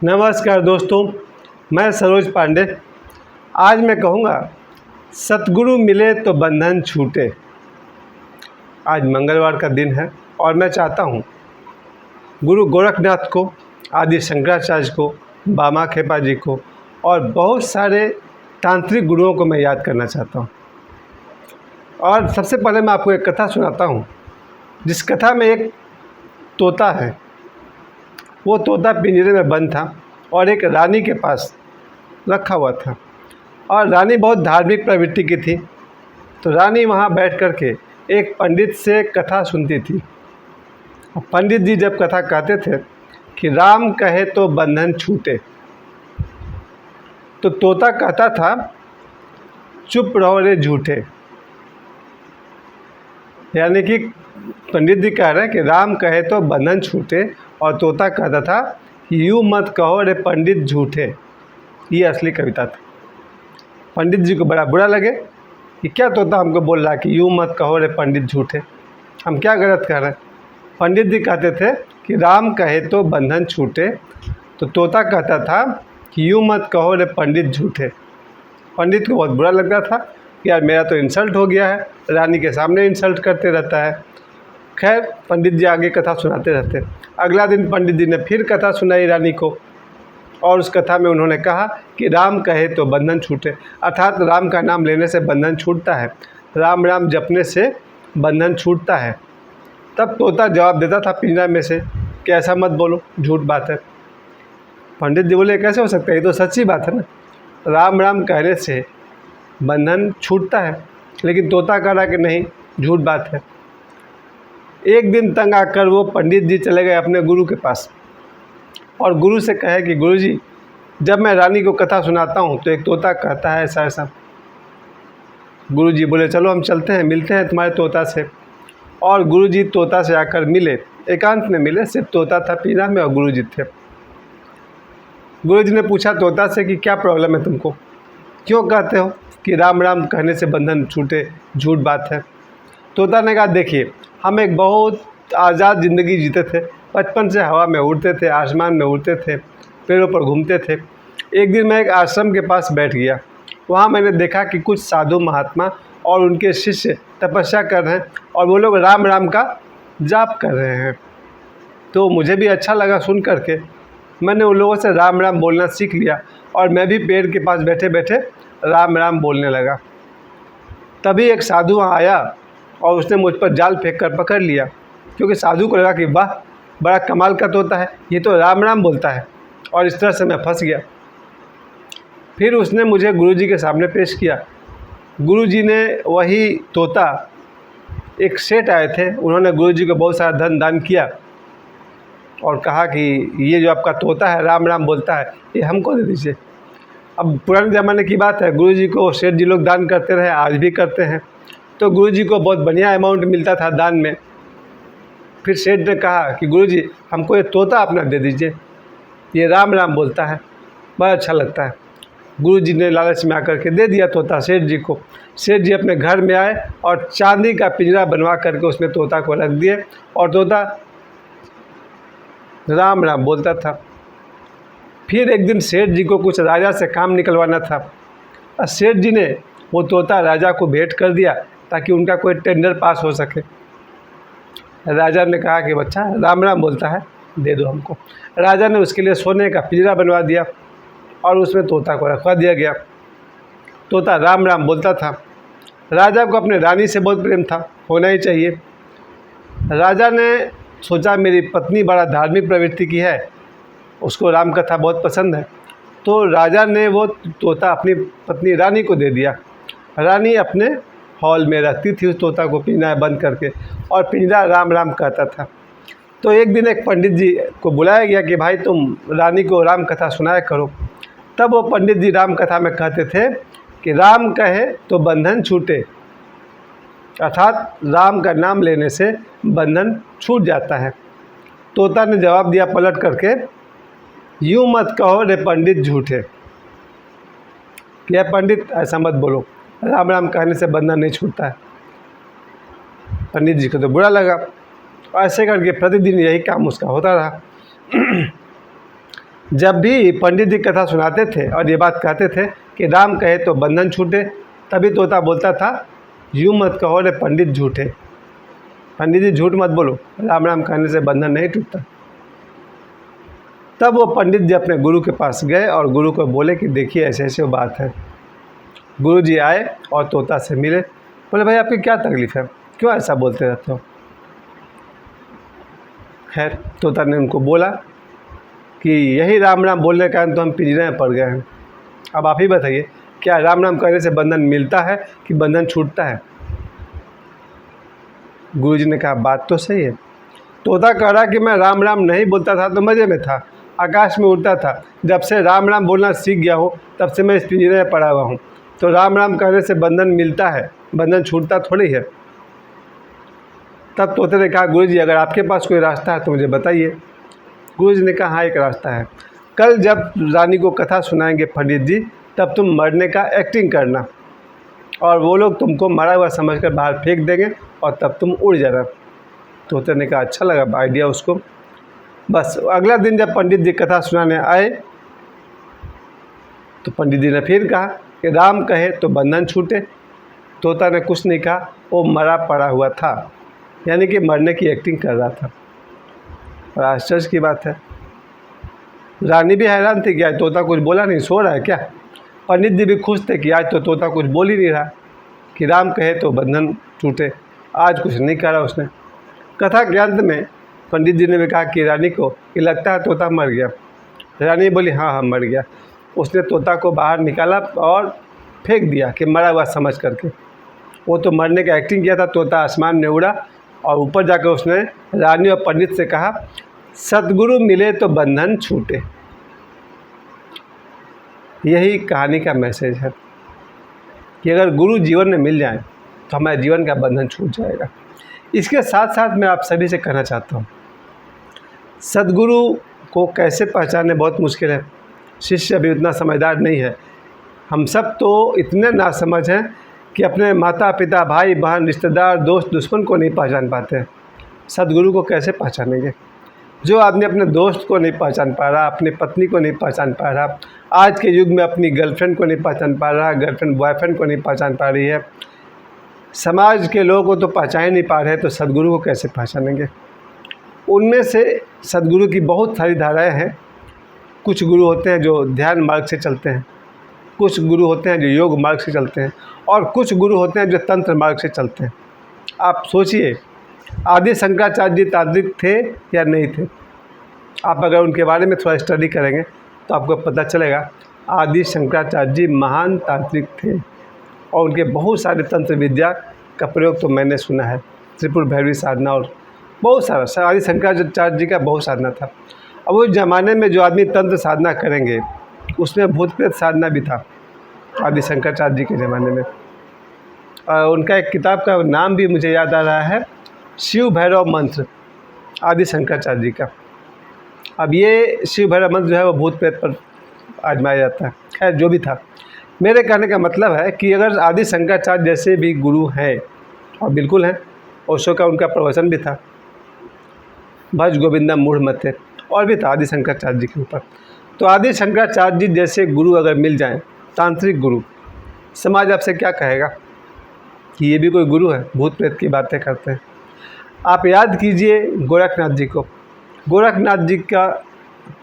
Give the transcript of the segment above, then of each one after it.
नमस्कार दोस्तों, मैं सरोज पांडे। आज मैं कहूँगा सतगुरु मिले तो बंधन छूटे। आज मंगलवार का दिन है और मैं चाहता हूँ गुरु गोरखनाथ को, आदि शंकराचार्य को, बामा खेपा जी को और बहुत सारे तांत्रिक गुरुओं को मैं याद करना चाहता हूँ। और सबसे पहले मैं आपको एक कथा सुनाता हूँ, जिस कथा में एक तोता है। वो तोता पिंजरे में बंद था और एक रानी के पास रखा हुआ था, और रानी बहुत धार्मिक प्रवृत्ति की थी। तो रानी वहाँ बैठ कर के एक पंडित से कथा सुनती थी। पंडित जी जब कथा कहते थे कि राम कहे तो बंधन छूटे, तो तोता कहता था चुप रहो रे झूठे। यानी कि पंडित जी कह रहे हैं कि राम कहे तो बंधन छूटे, और तोता कहता था कि यूँ मत कहो रे पंडित झूठे। ये असली कविता था। पंडित जी को बड़ा बुरा लगे कि क्या तोता हमको बोल रहा है कि यूँ मत कहो रे पंडित झूठे, हम क्या गलत कह रहे हैं। पंडित जी कहते थे कि राम कहे तो बंधन छूटे, तो तोता कहता था कि यूँ मत कहो रे पंडित झूठे। पंडित को बहुत बुरा लग रहा था कि यार मेरा तो इंसल्ट हो गया है, रानी के सामने इंसल्ट करते रहता है। खैर, पंडित जी आगे कथा सुनाते रहते। अगला दिन पंडित जी ने फिर कथा सुनाई रानी को, और उस कथा में उन्होंने कहा कि राम कहे तो बंधन छूटे, अर्थात राम का नाम लेने से बंधन छूटता है, राम राम जपने से बंधन छूटता है। तब तोता जवाब देता था पिंजरा में से कि ऐसा मत बोलो, झूठ बात है। पंडित जी बोले कैसे हो सकता है, ये तो सच्ची बात है ना, राम राम कहने से बंधन छूटता है। लेकिन तोता कह रहा कि नहीं, झूठ बात है। एक दिन तंग आकर वो पंडित जी चले गए अपने गुरु के पास, और गुरु से कहे कि गुरुजी, जब मैं रानी को कथा सुनाता हूँ तो एक तोता कहता है ऐसा ऐसा। गुरु जी बोले चलो हम चलते हैं, मिलते हैं तुम्हारे तोता से। और गुरु जी तोता से आकर मिले, एकांत में मिले, सिर्फ तोता था पिंजरा में और गुरु जी थे। गुरु जी ने पूछा तोता से कि क्या प्रॉब्लम है तुमको, क्यों कहते हो कि राम राम कहने से बंधन छूटे, झूठ बात है। तोता ने कहा देखिए, हम एक बहुत आज़ाद ज़िंदगी जीते थे, बचपन से हवा में उड़ते थे, आसमान में उड़ते थे, पेड़ों पर घूमते थे। एक दिन मैं एक आश्रम के पास बैठ गया। वहाँ मैंने देखा कि कुछ साधु महात्मा और उनके शिष्य तपस्या कर रहे हैं, और वो लोग राम राम का जाप कर रहे हैं। तो मुझे भी अच्छा लगा सुन करके। मैंने उन लोगों से राम राम बोलना सीख लिया, और मैं भी पेड़ के पास बैठे बैठे राम राम बोलने लगा। तभी एक साधु वहाँ आया और उसने मुझ पर जाल फेंक कर पकड़ लिया, क्योंकि साधु को लगा कि वाह, बड़ा कमाल का तोता है, ये तो राम राम बोलता है। और इस तरह से मैं फंस गया। फिर उसने मुझे गुरुजी के सामने पेश किया। गुरुजी ने वही तोता, एक सेठ आए थे, उन्होंने गुरुजी को बहुत सारा धन दान किया और कहा कि ये जो आपका तोता है राम राम बोलता है, ये हमको दे दीजिए। अब पुराने ज़माने की बात है, गुरुजी को सेठ जी लोग दान करते रहे, आज भी करते हैं। तो गुरुजी को बहुत बढ़िया अमाउंट मिलता था दान में। फिर सेठ ने कहा कि गुरुजी, हमको ये तोता अपना दे दीजिए, ये राम राम बोलता है, बड़ा अच्छा लगता है। गुरुजी ने लालच में आकर के दे दिया तोता सेठ जी को। सेठ जी अपने घर में आए और चांदी का पिंजरा बनवा करके उसमें तोता को रख दिए, और तोता राम राम बोलता था। फिर एक दिन सेठ जी को कुछ राजा से काम निकलवाना था, और सेठ जी ने वो तोता राजा को भेंट कर दिया ताकि उनका कोई टेंडर पास हो सके। राजा ने कहा कि बच्चा राम राम बोलता है, दे दो हमको। राजा ने उसके लिए सोने का पिंजरा बनवा दिया, और उसमें तोता को रखवा दिया गया। तोता राम राम बोलता था। राजा को अपने रानी से बहुत प्रेम था, होना ही चाहिए। राजा ने सोचा मेरी पत्नी बड़ा धार्मिक प्रवृत्ति की है, उसको राम कथा बहुत पसंद है, तो राजा ने वो तोता अपनी पत्नी रानी को दे दिया। रानी अपने हॉल में रखती थी उस तोता को पिंजरा में बंद करके, और पिंजरा राम राम कहता था। तो एक दिन एक पंडित जी को बुलाया गया कि भाई तुम रानी को राम कथा सुनाया करो। तब वो पंडित जी राम कथा में कहते थे कि राम कहे तो बंधन छूटे, अर्थात राम का नाम लेने से बंधन छूट जाता है। तोता ने जवाब दिया पलट करके, यूँ मत कहो रे पंडित झूठे। यह पंडित ऐसा मत बोलो, राम राम कहने से बंधन नहीं छूटता है। पंडित जी को तो बुरा लगा। ऐसे करके प्रतिदिन यही काम उसका होता रहा। जब भी पंडित जी कथा सुनाते थे और ये बात कहते थे कि राम कहे तो बंधन छूटे, तभी तोता बोलता था यूँ मत कहो रे पंडित झूठे। पंडित जी झूठ मत बोलो, राम राम कहने से बंधन नहीं टूटता। तब वो पंडित जी अपने गुरु के पास गए और गुरु को बोले कि देखिए ऐसे ऐसे वो बात है। गुरु जी आए और तोता से मिले। बोले भाई आपकी क्या तकलीफ़ है, क्यों ऐसा बोलते रहते हो। खैर तोता ने उनको बोला कि यही राम राम बोलने के कारण तो हम पिंजरे में पड़ गए हैं। अब आप ही बताइए, क्या राम राम कहने से बंधन मिलता है कि बंधन छूटता है। गुरुजी ने कहा बात तो सही है। तोता कह रहा कि मैं राम राम नहीं बोलता था तो मज़े में था, आकाश में उड़ता था। जब से राम राम बोलना सीख गया हूँ तब से मैं इस पिंजरे में पड़ा हुआ हूँ। तो राम राम कहने से बंधन मिलता है, बंधन छूटता थोड़ी है। तब तोते ने कहा गुरुजी अगर आपके पास कोई रास्ता है तो मुझे बताइए। गुरुजी ने कहा हाँ एक रास्ता है। कल जब रानी को कथा सुनाएंगे पंडित जी तब तुम मरने का एक्टिंग करना और वो लोग तुमको मरा हुआ समझकर बाहर फेंक देंगे और तब तुम उड़ जाना। तोते ने कहा अच्छा लगा आइडिया उसको। बस अगला दिन जब पंडित जी कथा सुनाने आए तो पंडित जी ने फिर कहा कि राम कहे तो बंधन छूटे। तोता ने कुछ नहीं कहा, वो मरा पड़ा हुआ था, यानी कि मरने की एक्टिंग कर रहा था। और आश्चर्य की बात है, रानी भी हैरान थी कि आज तोता कुछ बोला नहीं, सो रहा है क्या। पंडित जी भी खुश थे कि आज तो तोता कुछ बोल ही नहीं रहा कि राम कहे तो बंधन टूटे, आज कुछ नहीं कहा उसने। कथा के अंत में पंडित जी ने भी कहा कि रानी को कि लगता है तोता मर गया। रानी बोली हाँ हाँ मर गया। उसने तोता को बाहर निकाला और फेंक दिया कि मरा हुआ समझ करके। वो तो मरने का एक्टिंग किया था। तोता आसमान में उड़ा और ऊपर जाकर उसने रानी और पंडित से कहा सद्गुरु मिले तो बंधन छूटे। यही कहानी का मैसेज है कि अगर गुरु जीवन में मिल जाए तो हमारे जीवन का बंधन छूट जाएगा। इसके साथ साथ मैं आप सभी से कहना चाहता हूँ, सद्गुरु को कैसे पहचाने बहुत मुश्किल है। शिष्य अभी उतना समझदार नहीं है। हम सब तो इतने नासमझ हैं कि अपने माता पिता भाई बहन रिश्तेदार दोस्त दुश्मन को नहीं पहचान पाते हैं। सद्गुरु को कैसे पहचानेंगे। जो आदमी अपने दोस्त को नहीं पहचान पा रहा, अपनी पत्नी को नहीं पहचान पा रहा, आज के युग में अपनी गर्लफ्रेंड को नहीं पहचान पा रहा, गर्लफ्रेंड बॉयफ्रेंड को नहीं पहचान पा रही है, समाज के लोगों को तो पहचान नहीं पा रहे, तो सद्गुरु को कैसे पहचानेंगे। उनमें से सद्गुरु की बहुत सारी धाराएं हैं। कुछ गुरु होते हैं जो ध्यान मार्ग से चलते हैं, कुछ गुरु होते हैं जो योग मार्ग से चलते हैं और कुछ गुरु होते हैं जो तंत्र मार्ग से चलते हैं। आप सोचिए आदि शंकराचार्य जी तांत्रिक थे या नहीं थे। आप अगर उनके बारे में थोड़ा स्टडी करेंगे तो आपको पता चलेगा आदि शंकराचार्य जी महान तांत्रिक थे और उनके बहुत सारे तंत्र विद्या का प्रयोग तो मैंने सुना है। त्रिपुर भैरवी साधना और बहुत सारा आदि शंकराचार्य जी का बहुत साधना था। अब उस ज़माने में जो आदमी तंत्र साधना करेंगे उसमें भूत प्रेत साधना भी था आदि शंकराचार्य जी के ज़माने में। उनका एक किताब का नाम भी मुझे याद आ रहा है, शिव भैरव मंत्र, आदि शंकराचार्य जी का। अब ये शिव भैरव मंत्र जो है वो भूत प्रेत पर आजमाया जाता है। खैर जो भी था, मेरे कहने का मतलब है कि अगर आदि शंकराचार्य जैसे भी गुरु हैं, और बिल्कुल हैं, ओशो का उनका प्रवचन भी था भज गोविंदम मूढ़ मते, और भी था आदि शंकराचार्य जी के ऊपर। तो आदि शंकराचार्य जी जैसे गुरु अगर मिल जाएं, तांत्रिक गुरु, समाज आपसे क्या कहेगा कि ये भी कोई गुरु है, भूत प्रेत की बातें करते हैं। आप याद कीजिए गोरखनाथ जी को। गोरखनाथ जी का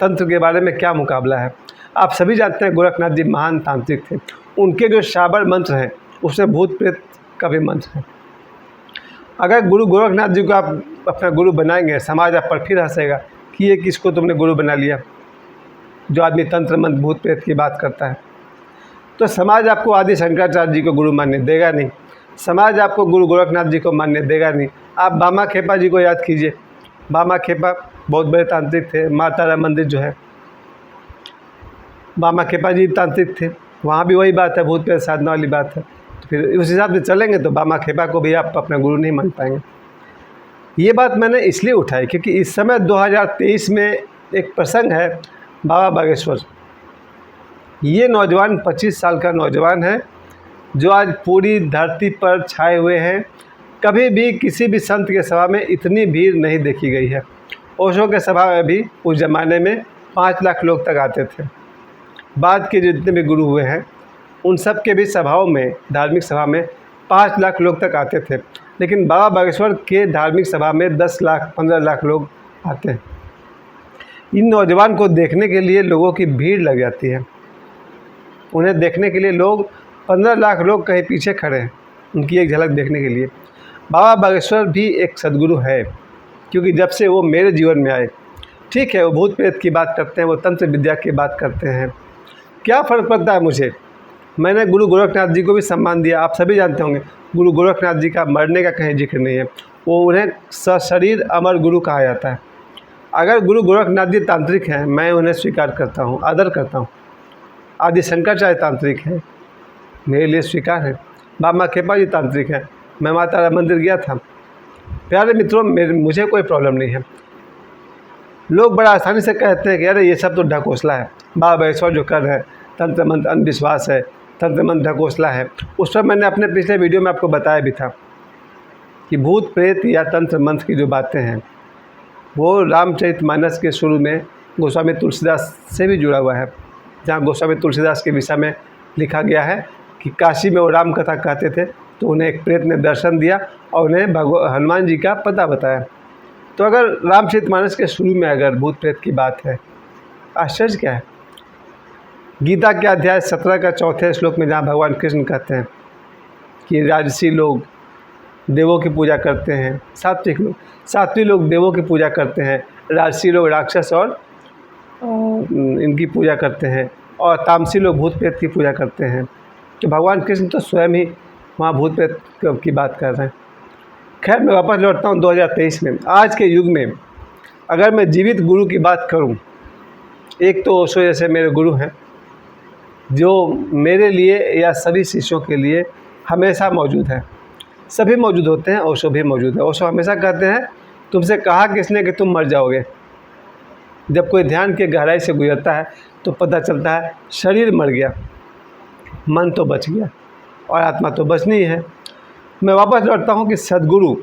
तंत्र के बारे में क्या मुकाबला है। आप सभी जानते हैं गोरखनाथ जी महान तांत्रिक थे। उनके जो शाबर मंत्र हैं उसमें भूत प्रेत का भी मंत्र है। अगर गुरु गोरखनाथ जी को आप अपना गुरु बनाएंगे, समाज आप पर फिर हंसेगा कि ये किसको तुमने गुरु बना लिया, जो आदमी तंत्र मंत्र भूत प्रेत की बात करता है। तो समाज आपको आदि शंकराचार्य जी को गुरु मानने देगा नहीं, समाज आपको गुरु गोरखनाथ जी को मानने देगा नहीं। आप बामा खेपा जी को याद कीजिए। बामा खेपा बहुत बड़े तांत्रिक थे। माँ तारा मंदिर जो है, बामा खेपा जी तांत्रिक थे, वहाँ भी वही बात है, भूत प्रेत साधना वाली बात है। तो फिर उस हिसाब से चलेंगे तो बामा खेपा को भी आप अपना गुरु नहीं मान पाएंगे। ये बात मैंने इसलिए उठाई क्योंकि इस समय 2023 में एक प्रसंग है बाबा बागेश्वर। ये नौजवान 25 साल का नौजवान है जो आज पूरी धरती पर छाए हुए हैं। कभी भी किसी भी संत के सभा में इतनी भीड़ नहीं देखी गई है। ओशो के सभा में भी उस ज़माने में 5 लाख लोग तक आते थे। बाद के जितने भी गुरु हुए हैं उन सब के भी सभाओं में, धार्मिक सभा में 5 लाख लोग तक आते थे, लेकिन बाबा बागेश्वर के धार्मिक सभा में 10 लाख 15 लाख लोग आते हैं। इन नौजवान को देखने के लिए लोगों की भीड़ लग जाती है। उन्हें देखने के लिए लोग 15 लाख लोग कहीं पीछे खड़े हैं उनकी एक झलक देखने के लिए। बाबा बागेश्वर भी एक सद्गुरु है, क्योंकि जब से वो मेरे जीवन में आए, ठीक है वो भूत प्रेत की बात करते हैं, वो तंत्र विद्या की बात करते हैं, क्या फ़र्क पड़ता है मुझे। मैंने गुरु गोरखनाथ जी को भी सम्मान दिया। आप सभी जानते होंगे गुरु गोरखनाथ जी का मरने का कहीं जिक्र नहीं है, वो उन्हें सशरीर अमर गुरु कहा जाता है। अगर गुरु गोरखनाथ जी तांत्रिक हैं, मैं उन्हें स्वीकार करता हूँ, आदर करता हूँ। आदि शंकराचार्य तांत्रिक हैं, मेरे लिए स्वीकार है। बाबा खेपा जी तांत्रिक हैं, मैं माता राम मंदिर गया था। प्यारे मित्रों, मुझे कोई प्रॉब्लम नहीं है। लोग बड़ा आसानी से कहते हैं कि अरे ये सब तो ढकोसला है, बाबा बागेश्वर जो कर रहे हैं तंत्र मंत्र अंधविश्वास है, तंत्र मंत्र ढकोसला है। उस पर मैंने अपने पिछले वीडियो में आपको बताया भी था कि भूत प्रेत या तंत्र मंत्र की जो बातें हैं वो रामचरितमानस के शुरू में गोस्वामी तुलसीदास से भी जुड़ा हुआ है, जहाँ गोस्वामी तुलसीदास के विषय में लिखा गया है कि काशी में वो राम कथा कहते थे तो उन्हें एक प्रेत ने दर्शन दिया और उन्हें हनुमान जी का पता बताया। तो अगर रामचरितमानस के शुरू में अगर भूत प्रेत की बात है, आश्चर्य क्या है। गीता के अध्याय 17 का 4 श्लोक में जहाँ भगवान कृष्ण कहते हैं कि राजसी लोग देवों की पूजा करते हैं, सात्विक लोग देवों की पूजा करते हैं, राजसी लोग राक्षस और इनकी पूजा करते हैं, और तामसी लोग भूत प्रेत की पूजा करते हैं। तो भगवान कृष्ण तो स्वयं ही वहाँ भूत प्रेत की बात कर रहे हैं। खैर, मैं वापस लौटता हूँ 2023 में। आज के युग में अगर मैं जीवित गुरु की बात करूँ, एक तो ओशो जैसे मेरे गुरु हैं जो मेरे लिए या सभी शिष्यों के लिए हमेशा मौजूद है। सभी मौजूद होते हैं, ओशो भी मौजूद है। ओशो हमेशा कहते हैं तुमसे कहा किसने कि तुम मर जाओगे। जब कोई ध्यान के गहराई से गुजरता है तो पता चलता है शरीर मर गया, मन तो बच गया और आत्मा तो बचनी है। मैं वापस लौटता हूँ कि सद्गुरु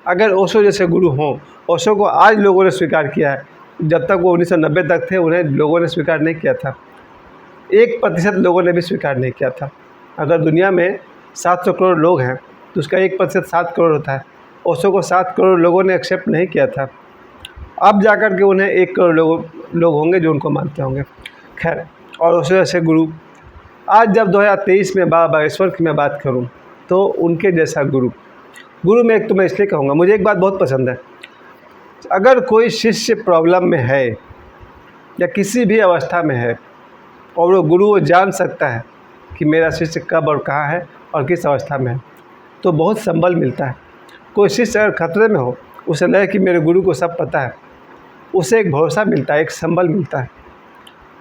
अगर ओशो जैसे गुरु हों, ओशो को आज लोगों ने स्वीकार किया है, जब तक वो 1990 तक थे उन्हें लोगों ने स्वीकार नहीं किया था। 1% लोगों ने भी स्वीकार नहीं किया था। अगर दुनिया में 700 करोड़ लोग हैं तो उसका 1% 7 करोड़ होता है। ओशो को 7 करोड़ लोगों ने एक्सेप्ट नहीं किया था। अब जाकर के उन्हें 1 करोड़ लोग होंगे जो उनको मानते होंगे। खैर, और ओशो जैसे गुरु आज जब 2023 में बाबा बागेश्वर की मैं बात करूं तो उनके जैसा गुरु में एक तो मैं इसलिए कहूँगा, मुझे एक बात बहुत पसंद है। अगर कोई शिष्य प्रॉब्लम में है या किसी भी अवस्था में है और वो गुरु वो जान सकता है कि मेरा शिष्य कब और कहाँ है और किस अवस्था में है, तो बहुत संबल मिलता है। कोई शिष्य अगर खतरे में हो, उसे लगे कि मेरे गुरु को सब पता है, उसे एक भरोसा मिलता है, एक संबल मिलता है।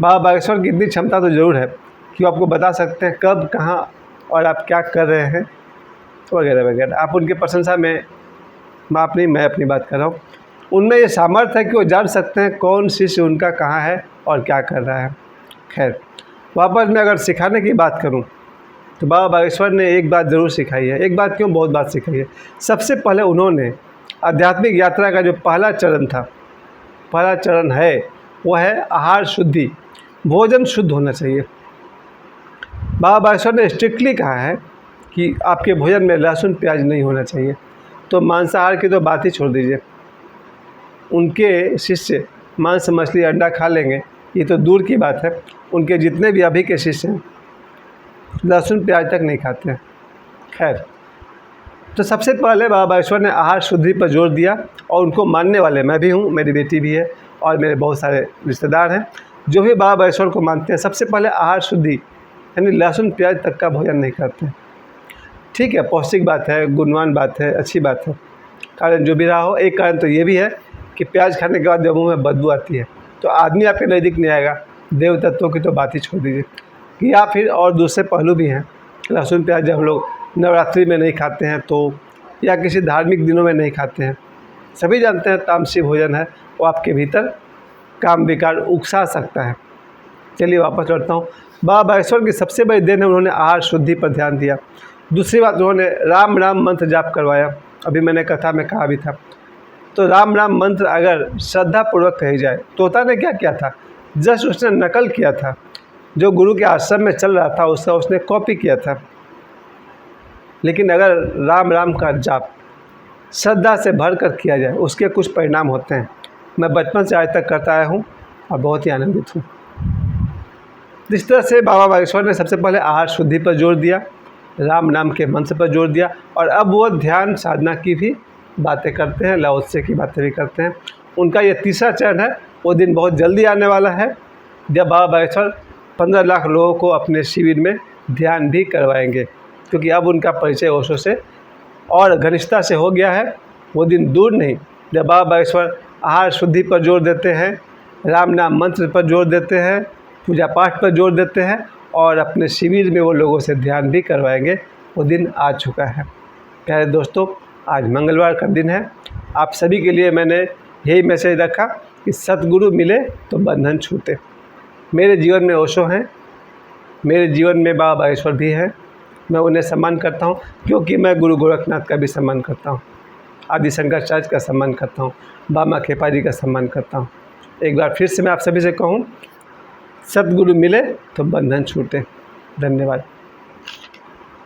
बाबा बागेश्वर की इतनी क्षमता तो ज़रूर है कि वो आपको बता सकते हैं कब, कहाँ और आप क्या कर रहे हैं वगैरह वगैरह। आप उनकी प्रशंसा में मैं अपनी बात कर रहा हूँ। उनमें ये सामर्थ्य है कि वो जान सकते हैं कौन शिष्य उनका कहाँ है और क्या कर रहा है। खैर, वापस मैं अगर सिखाने की बात करूँ तो बाबा बागेश्वर ने एक बात ज़रूर सिखाई है। एक बात क्यों, बहुत बात सिखाई है। सबसे पहले उन्होंने आध्यात्मिक यात्रा का जो पहला चरण है वो है आहार शुद्धि, भोजन शुद्ध होना चाहिए। बाबा बागेश्वर ने स्ट्रिक्टली कहा है कि आपके भोजन में लहसुन प्याज नहीं होना चाहिए। तो मांसाहार की तो बात ही छोड़ दीजिए, उनके शिष्य मांस मछली अंडा खा लेंगे ये तो दूर की बात है। उनके जितने भी अभी के शिष्य हैं लहसुन प्याज तक नहीं खाते हैं। खैर, तो सबसे पहले बाबा बागेश्वर ने आहार शुद्धि पर जोर दिया और उनको मानने वाले मैं भी हूँ, मेरी बेटी भी है और मेरे बहुत सारे रिश्तेदार हैं जो भी बाबा बागेश्वर को मानते हैं। सबसे पहले आहार शुद्धि यानी लहसुन प्याज तक का भोजन नहीं करते। ठीक है, पौष्टिक बात है, गुणवान बात है, अच्छी बात है। कारण जो भी रहा हो, एक कारण तो ये भी है कि प्याज खाने के बाद जब मुँह में बदबू आती है तो आदमी आपके नज़दीक नहीं आएगा। देव तत्वों की तो बात ही छोड़ दीजिए। या फिर और दूसरे पहलू भी हैं। लहसुन प्याज जब हम लोग नवरात्रि में नहीं खाते हैं तो, या किसी धार्मिक दिनों में नहीं खाते हैं, सभी जानते हैं तामसी भोजन है, वो आपके भीतर काम विकार उकसा सकता है। चलिए वापस लौटता हूँ। बाबा बागेश्वर की सबसे बड़ी देन है उन्होंने आहार शुद्धि पर ध्यान दिया। दूसरी बात, उन्होंने राम राम मंत्र जाप करवाया। अभी मैंने कथा में कहा भी था। तो राम राम मंत्र अगर श्रद्धापूर्वक कही जाए, तोता ने क्या किया था, जस्ट उसने नकल किया था, जो गुरु के आश्रम में चल रहा था उसका उसने कॉपी किया था। लेकिन अगर राम राम का जाप श्रद्धा से भर कर किया जाए उसके कुछ परिणाम होते हैं। मैं बचपन से आज तक करता आया हूँ और बहुत ही आनंदित हूँ। जिस तरह से बाबा बागेश्वर ने सबसे पहले आहार शुद्धि पर जोर दिया, राम नाम के मंत्र पर जोर दिया, और अब वो ध्यान साधना की भी बातें करते हैं, लाओत्से की बातें भी करते हैं। उनका ये तीसरा चरण है, वो दिन बहुत जल्दी आने वाला है जब बाबा बागेश्वर 15 लाख लोगों को अपने शिविर में ध्यान भी करवाएंगे, क्योंकि अब उनका परिचय ओशो से और घनिष्ठता से हो गया है। वो दिन दूर नहीं जब बाबा बागेश्वर आहार शुद्धि पर जोर देते हैं, राम नाम मंत्र पर जोर देते हैं, पूजा पाठ पर जोर देते हैं, और अपने शिविर में वो लोगों से ध्यान भी करवाएंगे। वो दिन आ चुका है। प्यारे दोस्तों, आज मंगलवार का दिन है। आप सभी के लिए मैंने यही मैसेज रखा कि सतगुरु मिले तो बंधन छूटे। मेरे जीवन में ओशो हैं, मेरे जीवन में बाबा बागेश्वर भी हैं। मैं उन्हें सम्मान करता हूँ, क्योंकि मैं गुरु गोरखनाथ का भी सम्मान करता हूँ, आदि शंकराचार्य का सम्मान करता हूँ, बाबा खेपा जी का सम्मान करता हूँ। एक बार फिर से मैं आप सभी से कहूँ, सतगुरु मिले तो बंधन छूटे। धन्यवाद।